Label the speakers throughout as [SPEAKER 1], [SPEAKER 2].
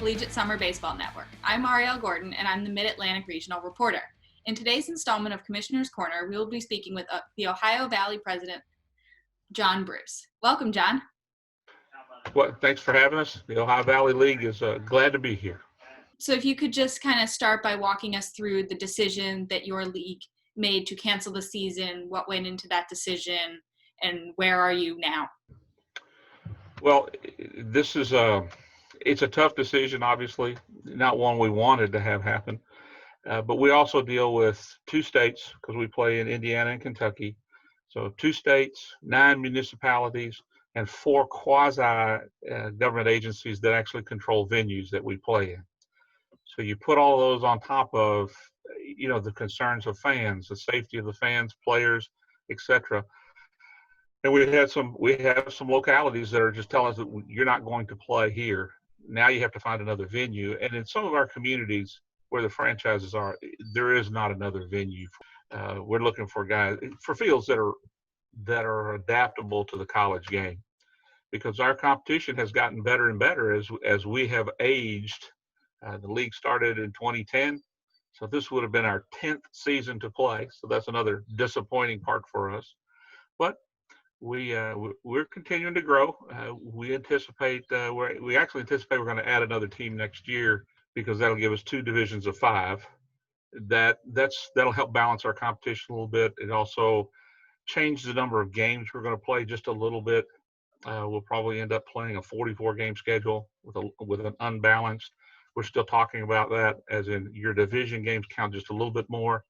[SPEAKER 1] Collegiate Summer Baseball Network. I'm Arielle Gordon, and I'm the Mid-Atlantic Regional Reporter. In today's installment of Commissioner's Corner, we will be speaking with the Ohio Valley President, John Bruce. Welcome, John.
[SPEAKER 2] Well, thanks for having us. The Ohio Valley League is glad to be here.
[SPEAKER 1] So if you could just kind of start by walking us through the decision that your league made to cancel the season, what went into that decision, and where are you now?
[SPEAKER 2] Well, this is it's a tough decision, obviously, not one we wanted to have happen. But we also deal with two states because we play in Indiana and Kentucky. So 2 states, 9 municipalities, and 4 quasi-government agencies that actually control venues that we play in. So you put all those on top of, the concerns of fans, the safety of the fans, players, etc. And we have some localities that are just telling us that you're not going to play here. Now you have to find another venue. And in some of our communities where the franchises are, there is not another venue. We're looking for guys for fields that are adaptable to the college game, because our competition has gotten better and better as we have aged. The league started in 2010, so this would have been our 10th season to play. So that's another disappointing part for us. But we're continuing to grow. We actually anticipate we're going to add another team next year, because that'll give us 2 divisions of 5. That'll help balance our competition a little bit. It also changed the number of games we're going to play just a little bit. We'll probably end up playing a 44 game schedule with an unbalanced. We're still talking about that, as in your division games count just a little bit more.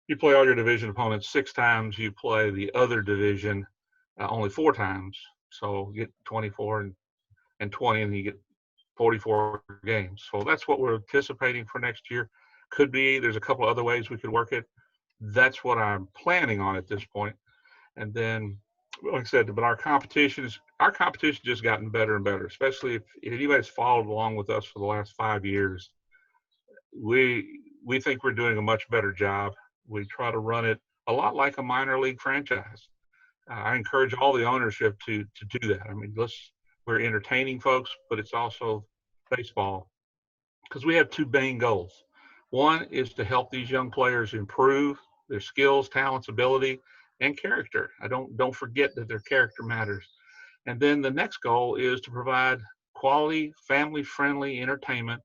[SPEAKER 2] You play all your division opponents 6 times. You play the other division only 4 times. So you get 24 and 20, and you get 44 games. So that's what we're anticipating for next year. Could be there's a couple other ways we could work it. That's what I'm planning on at this point. And then, like I said, but our competition just gotten better and better, especially if anybody's followed along with us for the last 5 years. We think we're doing a much better job. We try to run it a lot like a minor league franchise. I encourage all the ownership to do that. I mean, we're entertaining folks, but it's also baseball, because we have 2 main goals. One is to help these young players improve their skills, talents, ability, and character. Don't forget that their character matters. And then the next goal is to provide quality, family-friendly entertainment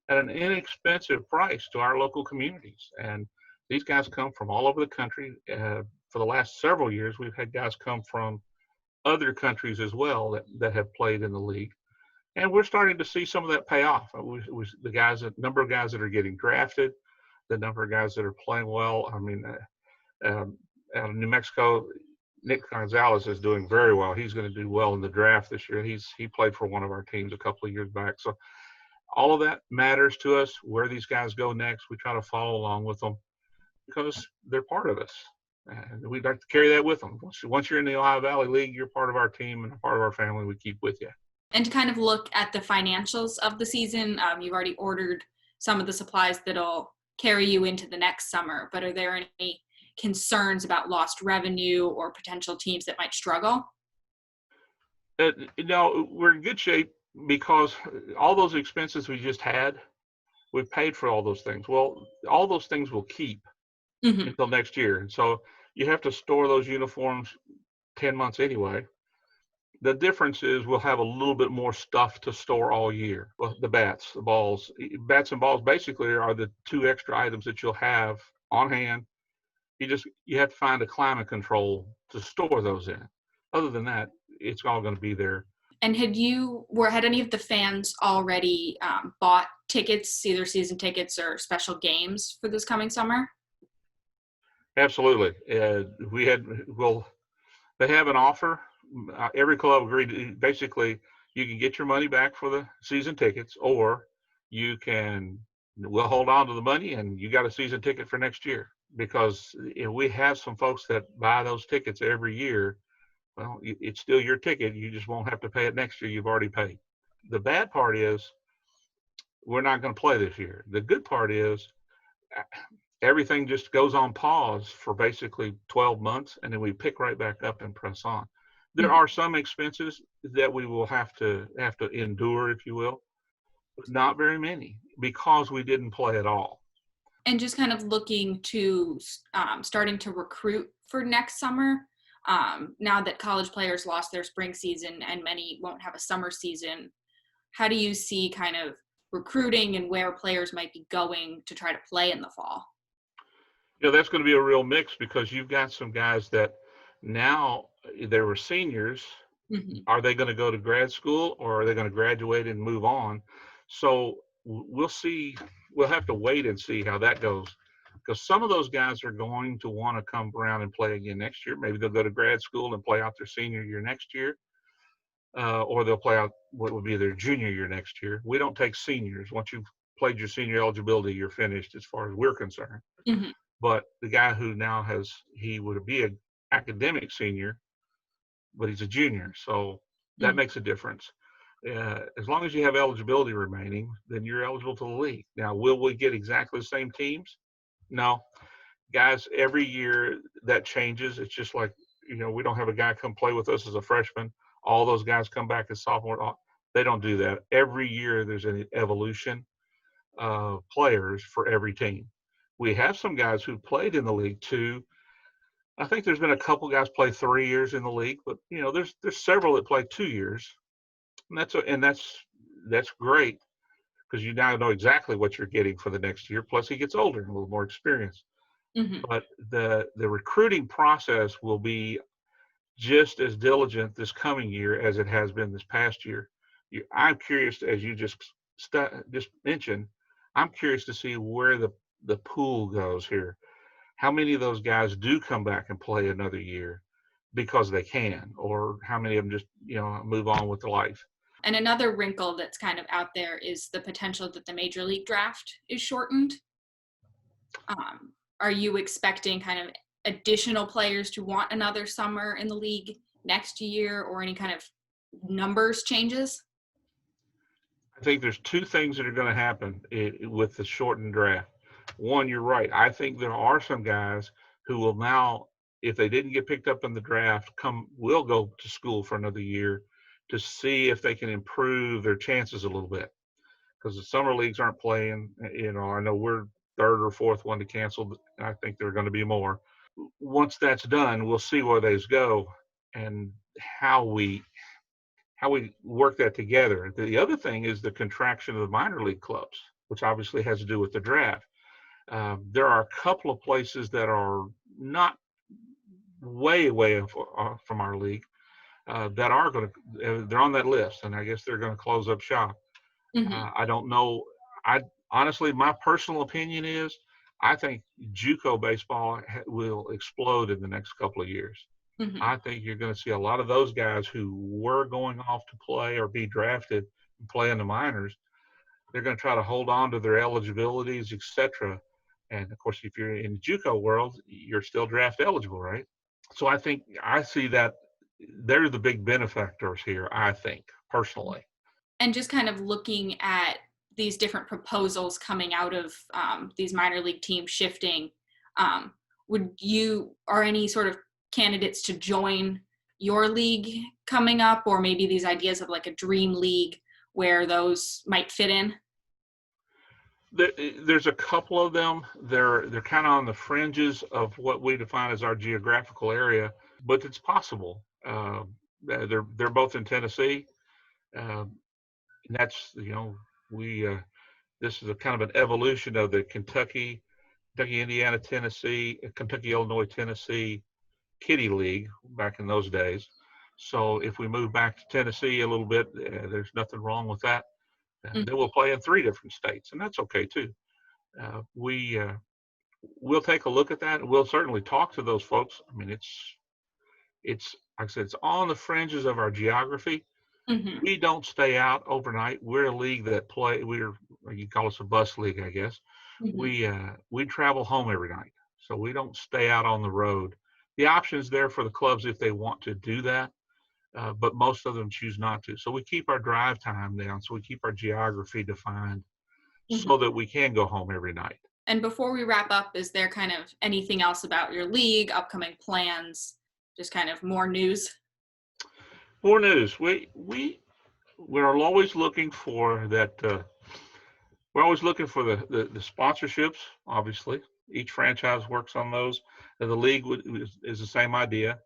[SPEAKER 2] at an inexpensive price to our local communities. And these guys come from all over the country. For the last several years, we've had guys come from other countries as well that have played in the league. And we're starting to see some of that pay off. The number of guys that are getting drafted, the number of guys that are playing well. I mean, out of New Mexico, Nick Gonzalez is doing very well. He's going to do well in the draft this year. He played for one of our teams a couple of years back. So all of that matters to us. Where these guys go next, we try to follow along with them, because they're part of us. And we'd like to carry that with them. Once you're in the Ohio Valley League, you're part of our team and a part of our family. We keep with you.
[SPEAKER 1] And to kind of look at the financials of the season, you've already ordered some of the supplies that'll carry you into the next summer, but are there any concerns about lost revenue or potential teams that might struggle?
[SPEAKER 2] No, we're in good shape, because all those expenses we just had, we've paid for all those things. Well, all those things will keep until next year. And so you have to store those uniforms 10 months anyway. The difference is we'll have a little bit more stuff to store all year. Well, the bats, the balls. Bats and balls basically are the 2 extra items that you'll have on hand. You have to find a climate control to store those in. Other than that, it's all going to be there.
[SPEAKER 1] And had any of the fans already bought tickets, either season tickets or special games for this coming summer?
[SPEAKER 2] Absolutely. They have an offer. Every club agreed. Basically, you can get your money back for the season tickets, or we'll hold on to the money and you got a season ticket for next year. Because we have some folks that buy those tickets every year. Well, it's still your ticket. You just won't have to pay it next year. You've already paid. The bad part is we're not going to play this year. The good part is everything just goes on pause for basically 12 months, and then we pick right back up and press on. There are some expenses that we will have to endure, if you will. but not very many because we didn't play at all.
[SPEAKER 1] And just kind of looking to starting to recruit for next summer. Now that college players lost their spring season and many won't have a summer season, how do you see kind of recruiting and where players might be going to try to play in the fall?
[SPEAKER 2] That's going to be a real mix because you've got some guys that now they were seniors.
[SPEAKER 1] Mm-hmm.
[SPEAKER 2] Are they going to go to grad school or are they going to graduate and move on? So we'll see. We'll have to wait and see how that goes because some of those guys are going to want to come around and play again next year. Maybe they'll go to grad school and play out their senior year next year, or they'll play out what would be their junior year next year. We don't take seniors. Once you've played your senior eligibility, you're finished as far as we're concerned.
[SPEAKER 1] Mm-hmm.
[SPEAKER 2] But the guy who now he would be an academic senior, but he's a junior. So that
[SPEAKER 1] Mm-hmm.
[SPEAKER 2] makes a difference. As long as you have eligibility remaining, then you're eligible to the league. Now, will we get exactly the same teams? No. Guys, every year that changes. It's just like, we don't have a guy come play with us as a freshman. All those guys come back as sophomore. They don't do that. Every year there's an evolution of players for every team. We have some guys who played in the league too. I think there's been a couple guys play 3 years in the league, but there's several that play 2 years, and that's great because you now know exactly what you're getting for the next year. Plus, he gets older and a little more experience.
[SPEAKER 1] Mm-hmm.
[SPEAKER 2] But the recruiting process will be just as diligent this coming year as it has been this past year. I'm curious, as you just mentioned, I'm curious to see where the pool goes here. How many of those guys do come back and play another year because they can, or how many of them just move on with their life?
[SPEAKER 1] And another wrinkle that's kind of out there is the potential that the major league draft is shortened. Are you expecting kind of additional players to want another summer in the league next year, or any kind of numbers changes?
[SPEAKER 2] I think there's two things that are going to happen with the shortened draft. One, you're right. I think there are some guys who will now, if they didn't get picked up in the draft, will go to school for another year to see if they can improve their chances a little bit. Because the summer leagues aren't playing. I know we're third or fourth one to cancel. I think there are going to be more. Once that's done, we'll see where those go and how we work that together. The other thing is the contraction of the minor league clubs, which obviously has to do with the draft. There are a couple of places that are not way from our league that are going to. They're on that list, and I guess they're going to close up shop.
[SPEAKER 1] Mm-hmm.
[SPEAKER 2] I don't know. I honestly, my personal opinion is, I think JUCO baseball will explode in the next couple of years.
[SPEAKER 1] Mm-hmm.
[SPEAKER 2] I think you're going to see a lot of those guys who were going off to play or be drafted and play in the minors. They're going to try to hold on to their eligibilities, etc. And of course, if you're in the JUCO world, you're still draft eligible, right? So I see that they're the big benefactors here, I think, personally.
[SPEAKER 1] And just kind of looking at these different proposals coming out of these minor league teams shifting, are any sort of candidates to join your league coming up, or maybe these ideas of like a dream league where those might fit in?
[SPEAKER 2] There's a couple of them. They're kind of on the fringes of what we define as our geographical area, but it's possible. They're both in Tennessee, and that's we this is a kind of an evolution of the Kentucky, Indiana, Tennessee, Kentucky, Illinois, Tennessee Kitty League back in those days. So if we move back to Tennessee a little bit, there's nothing wrong with that.
[SPEAKER 1] Mm-hmm.
[SPEAKER 2] Then we'll play in 3 different states, and that's okay too. We'll take a look at that, and we'll certainly talk to those folks. I mean, it's like I said, it's on the fringes of our geography.
[SPEAKER 1] Mm-hmm.
[SPEAKER 2] We don't stay out overnight. We're a league that you call us a bus league, I guess.
[SPEAKER 1] Mm-hmm.
[SPEAKER 2] We travel home every night, so we don't stay out on the road. The option is there for the clubs if they want to do that, but most of them choose not to. So we keep our drive time down, so we keep our geography defined,
[SPEAKER 1] Mm-hmm.
[SPEAKER 2] so that we can go home every night.
[SPEAKER 1] And before we wrap up, is there kind of anything else about your league, upcoming plans, just kind of more news?
[SPEAKER 2] More news. We're always looking for that We're always looking for the sponsorships, obviously. Each franchise works on those. And the league is the same idea.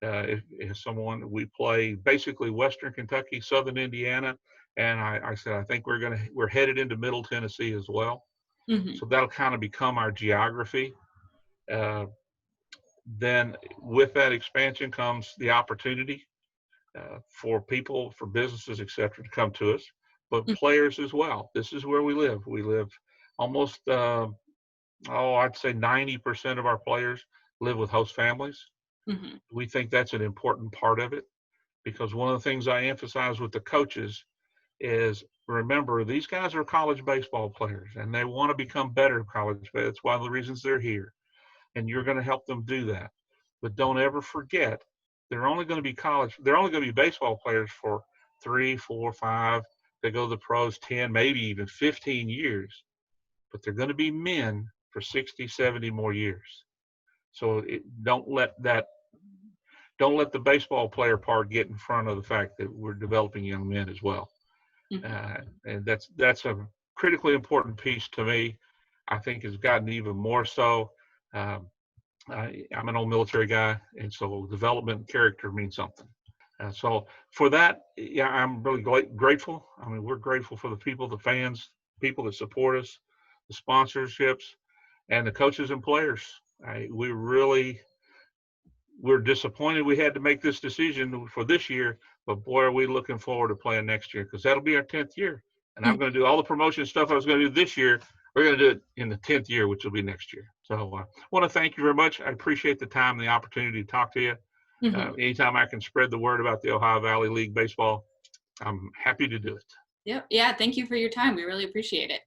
[SPEAKER 2] If someone, we play basically Western Kentucky, Southern Indiana, and I said I think we're headed into Middle Tennessee as well.
[SPEAKER 1] Hmm.
[SPEAKER 2] So that'll kind of become our geography. Uh, then with that expansion comes the opportunity for people, for businesses, et cetera, to come to us, but players as well. This is where we live. We live almost, I'd say 90% of our players live with host families.
[SPEAKER 1] Hmm.
[SPEAKER 2] We think that's an important part of it because one of the things I emphasize with the coaches is remember, these guys are college baseball players and they want to become better college. That's one of the reasons they're here. And you're going to help them do that. But don't ever forget, they're only going to be baseball players for 3, 4, 5. They go to the pros 10, maybe even 15 years. But they're going to be men for 60, 70 more years. So don't let the baseball player part get in front of the fact that we're developing young men as well.
[SPEAKER 1] Hmm.
[SPEAKER 2] And that's a critically important piece to me. I think has gotten even more so. Um, I'm an old military guy, and so development and character means something. So for that, yeah, I'm really grateful. I mean, we're grateful for the people, the fans, people that support us, the sponsorships, and the coaches and players. We're disappointed we had to make this decision for this year, but boy, are we looking forward to playing next year because that'll be our 10th year. And I'm going to do all the promotion stuff I was going to do this year. We're going to do it in the 10th year, which will be next year. So I want to thank you very much. I appreciate the time and the opportunity to talk to you.
[SPEAKER 1] Hmm.
[SPEAKER 2] Anytime I can spread the word about the Ohio Valley League baseball, I'm happy to do it.
[SPEAKER 1] Yep. Yeah. Thank you for your time. We really appreciate it.